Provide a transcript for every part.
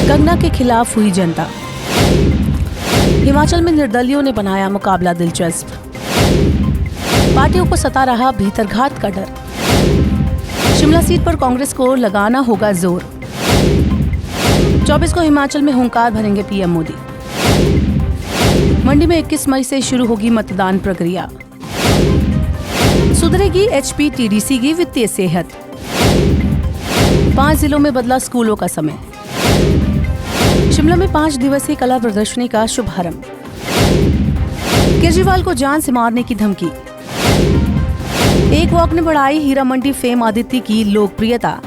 कंगना के खिलाफ हुई जनता। हिमाचल में निर्दलियों ने बनाया मुकाबला दिलचस्प। पार्टियों को सता रहा भीतरघात का डर। शिमला सीट पर कांग्रेस को लगाना होगा जोर। 24 को हिमाचल में हुंकार भरेंगे पीएम मोदी। मंडी में 21 मई से शुरू होगी मतदान प्रक्रिया। सुधरेगी एचपीटीडीसी की वित्तीय सेहत। 5 जिलों में बदला स्कूलों का समय। शिमला में 5 दिवसीय कला प्रदर्शनी का शुभारंभ। केजरीवाल को जान से मारने की धमकी। एक वॉक ने बढ़ाई हीरा मंडी फेम आदित्य की लोकप्रियता।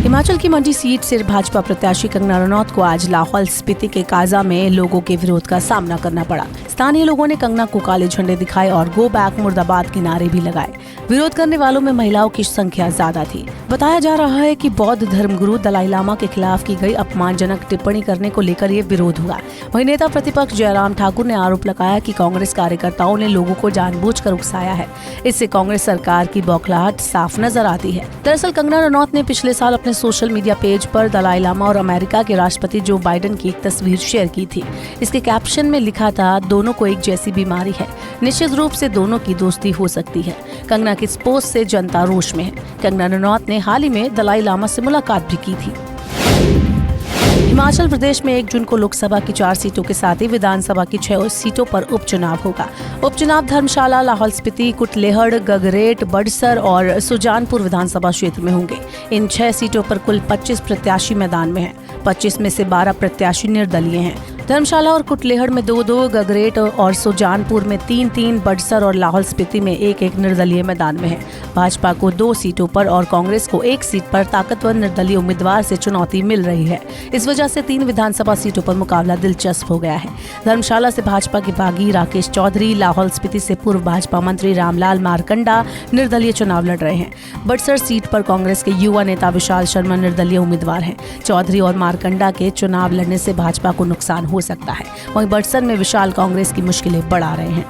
हिमाचल की मंडी सीट से भाजपा प्रत्याशी कंगना रनौत को आज लाहौल स्पीति के काजा में लोगों के विरोध का सामना करना पड़ा। स्थानीय लोगों ने कंगना को काले झंडे दिखाए और गो बैक मुर्दाबाद के नारे भी लगाए। विरोध करने वालों में महिलाओं की संख्या ज्यादा थी। बताया जा रहा है कि बौद्ध धर्मगुरु दलाई लामा के खिलाफ की गई अपमानजनक टिप्पणी करने को लेकर ये विरोध हुआ। वहीं नेता प्रतिपक्ष जयराम ठाकुर ने आरोप लगाया कि कांग्रेस कार्यकर्ताओं ने लोगों को जानबूझकर उकसाया है। इससे कांग्रेस सरकार की बौखलाहट साफ नजर आती है। दरअसल कंगना रनौत ने पिछले साल अपने सोशल मीडिया पेज पर दलाई लामा और अमेरिका के राष्ट्रपति जो बाइडेन की एक तस्वीर शेयर की थी। इसके कैप्शन में लिखा था, दोनों को एक जैसी बीमारी है, निश्चित रूप से दोनों की दोस्ती हो सकती है। कंगना की इस पोस्ट से जनता रोष में है। कंगना रनौत ने हाल ही में दलाई लामा से मुलाकात भी की थी। हिमाचल प्रदेश में 1 जून को लोकसभा की 4 सीटों के साथ ही विधानसभा की 6 सीटों पर उपचुनाव होगा। उपचुनाव धर्मशाला, लाहौल स्पीति, कुटलेहड़, गगरेट, बड़सर और सुजानपुर विधानसभा क्षेत्र में होंगे। इन 6 सीटों पर कुल 25 प्रत्याशी मैदान में हैं। 25 में से 12 प्रत्याशी निर्दलीय हैं। धर्मशाला और कुटलेहड़ में 2-2, गगरेट और सुजानपुर में 3-3, बड़सर और लाहौल स्पीति में 1-1 निर्दलीय मैदान में है। भाजपा को 2 सीटों पर और कांग्रेस को 1 सीट पर ताकतवर निर्दलीय उम्मीदवार से चुनौती मिल रही है। इस वजह से 3 विधानसभा सीटों पर मुकाबला दिलचस्प हो गया है। धर्मशाला से भाजपा के बागी राकेश चौधरी, लाहौल स्पीति से पूर्व भाजपा मंत्री रामलाल मारकंडा निर्दलीय चुनाव लड़ रहे हैं। बड़सर सीट पर कांग्रेस के युवा नेता विशाल शर्मा निर्दलीय उम्मीदवार हैं। चौधरी और मारकंडा के चुनाव लड़ने से भाजपा को नुकसान हो सकता है। वहीं बड़सर में विशाल कांग्रेस की मुश्किलें बढ़ा रहे हैं।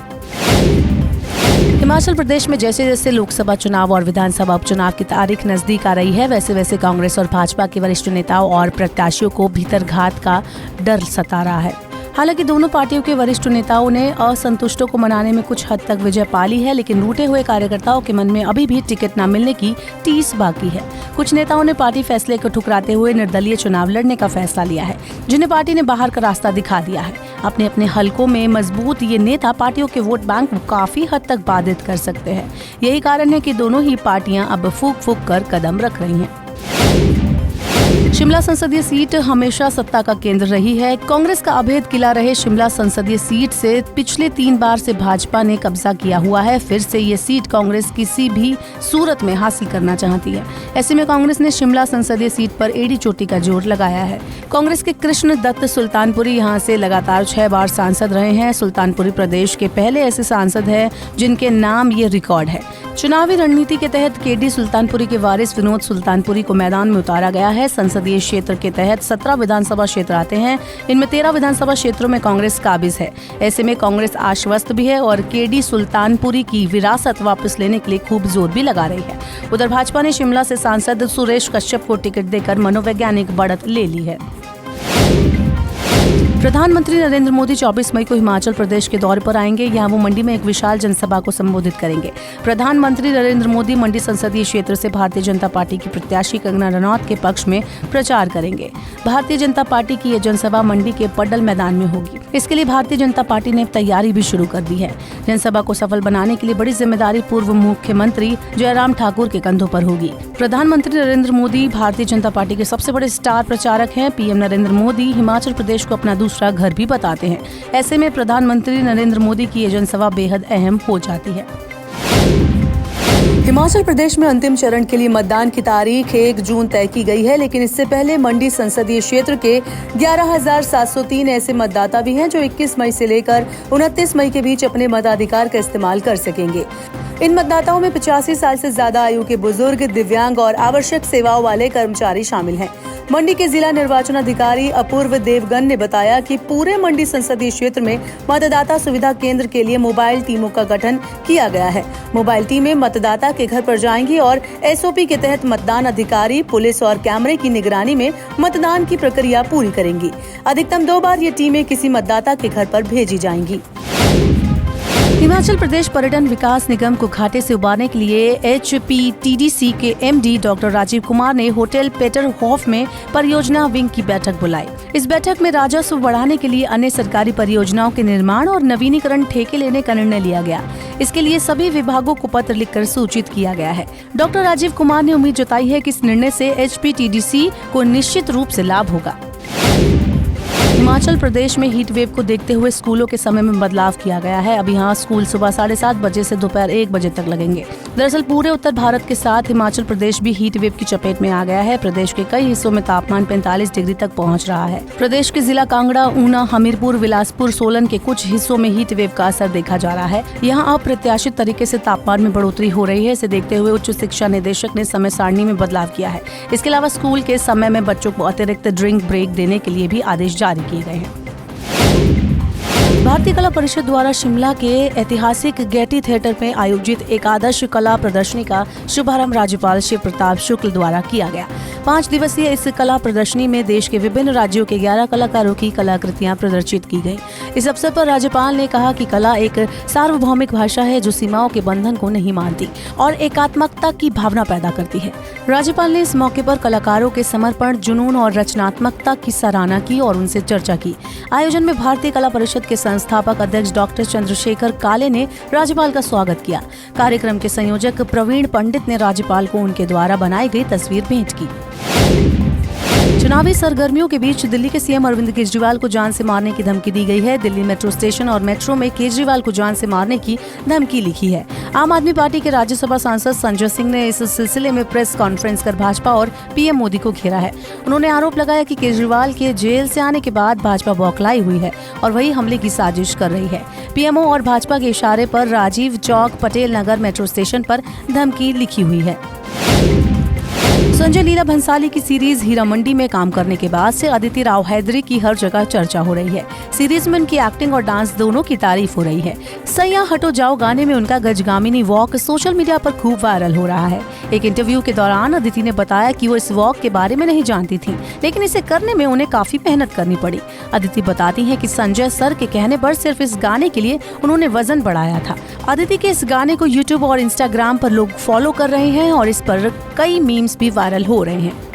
हिमाचल प्रदेश में जैसे जैसे लोकसभा चुनाव और विधानसभा उपचुनाव की तारीख नजदीक आ रही है, वैसे वैसे कांग्रेस और भाजपा के वरिष्ठ नेताओं और प्रत्याशियों को भीतरघात का डर सता रहा है। हालांकि दोनों पार्टियों के वरिष्ठ नेताओं ने असंतुष्टों को मनाने में कुछ हद तक विजय पा ली है, लेकिन रूठे हुए कार्यकर्ताओं के मन में अभी भी टिकट न मिलने की टीस बाकी है। कुछ नेताओं ने पार्टी फैसले को ठुकराते हुए निर्दलीय चुनाव लड़ने का फैसला लिया है, जिन्हें पार्टी ने बाहर का रास्ता दिखा दिया है। अपने अपने हलकों में मजबूत ये नेता पार्टियों के वोट बैंक को काफी हद तक बाधित कर सकते हैं। यही कारण है कि दोनों ही पार्टियां अब फूंक फूंक कर कदम रख रही हैं। शिमला संसदीय सीट हमेशा सत्ता का केंद्र रही है। कांग्रेस का अभेद किला रहे शिमला संसदीय सीट से पिछले 3 बार से भाजपा ने कब्जा किया हुआ है। फिर से ये सीट कांग्रेस किसी भी सूरत में हासिल करना चाहती है। ऐसे में कांग्रेस ने शिमला संसदीय सीट पर एड़ी चोटी का जोर लगाया है। कांग्रेस के कृष्ण दत्त सुल्तानपुरी यहां से लगातार 6 बार सांसद रहे हैं। सुल्तानपुरी प्रदेश के पहले ऐसे सांसद हैं जिनके नाम ये रिकॉर्ड है। चुनावी रणनीति के तहत केडी सुल्तानपुरी के वारिस विनोद सुल्तानपुरी को मैदान में उतारा गया है। संसदीय क्षेत्र के तहत 17 विधानसभा क्षेत्र आते हैं। इनमें 13 विधानसभा क्षेत्रों में कांग्रेस काबिज है। ऐसे में कांग्रेस आश्वस्त भी है और केडी सुल्तानपुरी की विरासत वापस लेने के लिए खूब जोर भी लगा रही है। उधर भाजपा ने शिमला से सांसद सुरेश कश्यप को टिकट देकर मनोवैज्ञानिक बढ़त ले ली है। प्रधानमंत्री नरेंद्र मोदी 24 मई को हिमाचल प्रदेश के दौरे पर आएंगे। यहाँ वो मंडी में एक विशाल जनसभा को संबोधित करेंगे। प्रधानमंत्री नरेंद्र मोदी मंडी संसदीय क्षेत्र से भारतीय जनता पार्टी की प्रत्याशी कंगना रनौत के पक्ष में प्रचार करेंगे। भारतीय जनता पार्टी की यह जनसभा मंडी के पड्डल मैदान में होगी। इसके लिए भारतीय जनता पार्टी ने तैयारी भी शुरू कर दी है। जनसभा को सफल बनाने के लिए बड़ी जिम्मेदारी पूर्व मुख्यमंत्री जयराम ठाकुर के कंधों पर होगी। प्रधानमंत्री नरेंद्र मोदी भारतीय जनता पार्टी के सबसे बड़े स्टार प्रचारक हैं। पीएम नरेंद्र मोदी हिमाचल प्रदेश को अपना दूसरा घर भी बताते हैं। ऐसे में प्रधानमंत्री नरेंद्र मोदी की ये जनसभा बेहद अहम हो जाती है। हिमाचल प्रदेश में अंतिम चरण के लिए मतदान की तारीख 1 जून तय की गई है, लेकिन इससे पहले मंडी संसदीय क्षेत्र के 11,703 ऐसे मतदाता भी हैं जो 21 मई से लेकर 29 मई के बीच अपने मताधिकार का इस्तेमाल कर सकेंगे। इन मतदाताओं में 85 साल से ज्यादा आयु के बुजुर्ग, दिव्यांग और आवश्यक सेवाओं वाले कर्मचारी शामिल हैं। मंडी के जिला निर्वाचन अधिकारी अपूर्व देवगन ने बताया कि पूरे मंडी संसदीय क्षेत्र में मतदाता सुविधा केंद्र के लिए मोबाइल टीमों का गठन किया गया है। मोबाइल टीमें मतदाता के घर पर जाएंगी और एसओपी के तहत मतदान अधिकारी, पुलिस और कैमरे की निगरानी में मतदान की प्रक्रिया पूरी करेंगी। अधिकतम 2 बार ये टीमें किसी मतदाता के घर पर भेजी जाएंगी। हिमाचल प्रदेश पर्यटन विकास निगम को घाटे से उबारने के लिए HPTDC के MD डॉक्टर राजीव कुमार ने होटल पेटरहॉफ में परियोजना विंग की बैठक बुलाई। इस बैठक में राजस्व बढ़ाने के लिए अन्य सरकारी परियोजनाओं के निर्माण और नवीनीकरण ठेके लेने का निर्णय लिया गया। इसके लिए सभी विभागों को पत्र लिखकर सूचित किया गया है। डॉक्टर राजीव कुमार ने उम्मीद जताई है कि इस निर्णय से HPTDC को निश्चित रूप से लाभ होगा। हिमाचल प्रदेश में हीट वेव को देखते हुए स्कूलों के समय में बदलाव किया गया है। अब यहाँ स्कूल सुबह 7:30 बजे से दोपहर 1 बजे तक लगेंगे। दरअसल पूरे उत्तर भारत के साथ हिमाचल प्रदेश भी हीट वेव की चपेट में आ गया है। प्रदेश के कई हिस्सों में तापमान 45 डिग्री तक पहुँच रहा है। प्रदेश के जिला कांगड़ा, ऊना, हमीरपुर, बिलासपुर, सोलन के कुछ हिस्सों में हीट वेव का असर देखा जा रहा है। यहाँ अप्रत्याशित तरीके से तापमान में बढ़ोतरी हो रही है। इसे देखते हुए उच्च शिक्षा निदेशक ने समय सारणी में बदलाव किया है। इसके अलावा स्कूल के समय में बच्चों को अतिरिक्त ड्रिंक ब्रेक देने के लिए भी आदेश जारी किए गए हैं। भारतीय कला परिषद द्वारा शिमला के ऐतिहासिक गेटी थिएटर में आयोजित एकादश कला प्रदर्शनी का शुभारंभ राज्यपाल शिव प्रताप शुक्ल द्वारा किया गया। 5 दिवसीय इस कला प्रदर्शनी में देश के विभिन्न राज्यों के 11 कलाकारों की कलाकृतियां प्रदर्शित की गयी। इस अवसर पर राज्यपाल ने कहा कि कला एक सार्वभौमिक भाषा है जो सीमाओं के बंधन को नहीं मानती और एकात्मकता की भावना पैदा करती है। राज्यपाल ने इस मौके पर कलाकारों के समर्पण, जुनून और रचनात्मकता की सराहना की और उनसे चर्चा की। आयोजन में भारतीय कला परिषद के संस्थापक अध्यक्ष डॉक्टर चंद्रशेखर काले ने राज्यपाल का स्वागत किया। कार्यक्रम के संयोजक प्रवीण पंडित ने राज्यपाल को उनके द्वारा बनाई गई तस्वीर भेंट की। चुनावी सरगर्मियों के बीच दिल्ली के सीएम अरविंद केजरीवाल को जान से मारने की धमकी दी गई है। दिल्ली मेट्रो स्टेशन और मेट्रो में केजरीवाल को जान से मारने की धमकी लिखी है। आम आदमी पार्टी के राज्यसभा सांसद संजय सिंह ने इस सिलसिले में प्रेस कॉन्फ्रेंस कर भाजपा और पीएम मोदी को घेरा है। उन्होंने आरोप लगाया कि केजरीवाल के जेल से आने के बाद भाजपा बौखलाई हुई है और वही हमले की साजिश कर रही है। पीएमओ और भाजपा के इशारे पर राजीव चौक, पटेल नगर मेट्रो स्टेशन पर धमकी लिखी हुई है। संजय लीला भंसाली की सीरीज हीरा मंडी में काम करने के बाद से अदिति राव हैदरी की हर जगह चर्चा हो रही है। सीरीज में उनकी एक्टिंग और डांस दोनों की तारीफ हो रही है। सैया हटो जाओ गाने में उनका गजगामिनी वॉक सोशल मीडिया पर खूब वायरल हो रहा है। एक इंटरव्यू के दौरान अदिति ने बताया कि वो इस वॉक के बारे में नहीं जानती थी, लेकिन इसे करने में उन्हें काफी मेहनत करनी पड़ी। अदिति बताती है कि संजय सर के कहने पर सिर्फ इस गाने के लिए उन्होंने वजन बढ़ाया था। अदिति के इस गाने को यूट्यूब और इंस्टाग्राम पर लोग फॉलो कर रहे हैं और इस पर कई मीम्स भी वायरल हो रहे हैं।